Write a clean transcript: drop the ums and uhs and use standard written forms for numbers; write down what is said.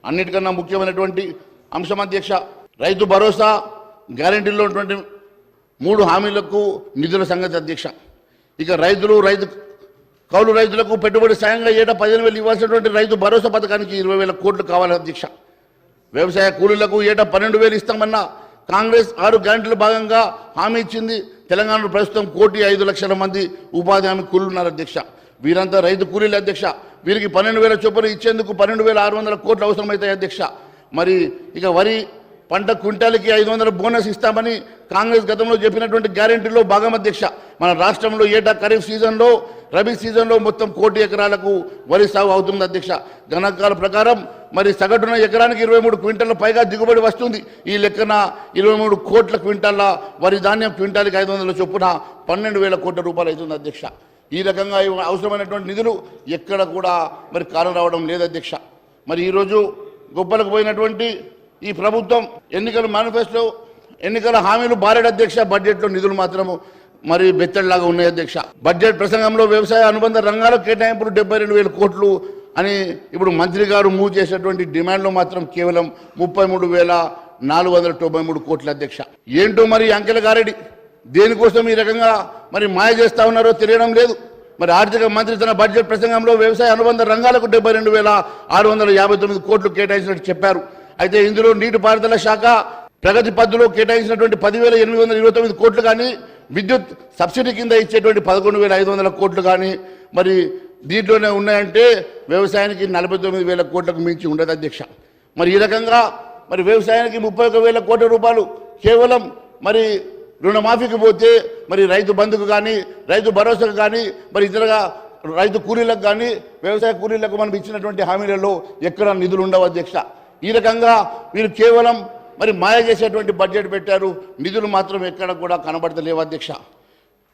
అన్నిటికన్నా ముఖ్యమైనటువంటి అంశం అధ్యక్ష, రైతు భరోసా గ్యారెంటీలో ఉన్నటువంటి 3 హామీలకు నిధుల సంగతి అధ్యక్ష. ఇక కౌలు రైతులకు పెట్టుబడి సాయంగా ఏటా 15,000 ఇవ్వాల్సినటువంటి రైతు భరోసా పథకానికి 20,000 కోట్లు కావాలి అధ్యక్ష. వ్యవసాయ కూలీలకు ఏటా 12,000 ఇస్తామన్న కాంగ్రెస్ 6 గ్యారెంటీల భాగంగా హామీ ఇచ్చింది. తెలంగాణలో ప్రస్తుతం 1,05,00,000 మంది ఉపాధి హామీ కూలీలు ఉన్నారు అధ్యక్ష. వీరంతా రైతు కూలీలు అధ్యక్ష. వీరికి 12,000 చొప్పున ఇచ్చేందుకు 12,600 కోట్లు అవసరమవుతాయి అధ్యక్ష. మరి ఇక వరి పంట క్వింటాల్కి 500 బోనస్ ఇస్తామని కాంగ్రెస్ గతంలో చెప్పినటువంటి గ్యారెంటీలో భాగం అధ్యక్ష. మన రాష్ట్రంలో ఏటా ఖరీఫ్ సీజన్లో రబీ సీజన్లో మొత్తం 1,00,00,000 ఎకరాలకు వరి సాగు అవుతుంది అధ్యక్ష. గణాంకాల ప్రకారం మరి సగటున ఎకరానికి 23 క్వింటాల పైగా దిగుబడి వస్తుంది. ఈ లెక్కన 23 కోట్ల క్వింటాల వరి ధాన్యం క్వింటాల్కి 500 చొప్పున 12,000 కోట్ల రూపాయలు అవుతుంది అధ్యక్ష. ఈ రకంగా అవసరమైనటువంటి నిధులు ఎక్కడ కూడా మరి కాలం రావడం లేదు అధ్యక్ష. మరి ఈరోజు గొప్పలకు పోయినటువంటి ఈ ప్రభుత్వం ఎన్నికల మేనిఫెస్టో ఎన్నికల హామీలు బారేడు అధ్యక్ష. బడ్జెట్లో నిధులు మాత్రము మరి బెత్తడిలాగా ఉన్నాయి అధ్యక్ష. బడ్జెట్ ప్రసంగంలో వ్యవసాయ అనుబంధ రంగాలకు కేటాయింపులు 72,000 కోట్లు అని ఇప్పుడు మంత్రి గారు మూవ్ చేసేటువంటి డిమాండ్లో మాత్రం కేవలం 33,493 కోట్ల అధ్యక్ష. ఏంటో మరి అంకెల గారెడి దేనికోసం ఈ రకంగా మరి మాయ చేస్తా ఉన్నారో తెలియడం లేదు. మరి ఆర్థిక మంత్రి తన బడ్జెట్ ప్రసంగంలో వ్యవసాయ అనుబంధ రంగాలకు 72,659 కోట్లు కేటాయించినట్టు చెప్పారు. అయితే ఇందులో నీటిపారుదల శాఖ ప్రగతి పద్ధతిలో కేటాయించినటువంటి 10,829 కోట్లు కానీ, విద్యుత్ సబ్సిడీ కింద ఇచ్చేటువంటి 11,500 కోట్లు కానీ మరి దీంట్లోనే ఉన్నాయంటే వ్యవసాయానికి 49,000 కోట్లకు మించి ఉండదు అధ్యక్ష. మరి ఈ రకంగా మరి వ్యవసాయానికి 31,000 కోట్ల రూపాయలు కేవలం మరి రుణమాఫీకి పోతే మరి రైతు బంధుకు కానీ రైతు భరోసాకు కానీ మరి ఇతరగా రైతు కూలీలకు కానీ వ్యవసాయ కూలీలకు మనం ఇచ్చినటువంటి హామీలలో ఎక్కడ నిధులు ఉండవు అధ్యక్ష. ఈ రకంగా వీరు కేవలం మరి మాయ చేసేటువంటి బడ్జెట్ పెట్టారు. నిధులు మాత్రం ఎక్కడ కూడా కనబడతలేవు అధ్యక్ష.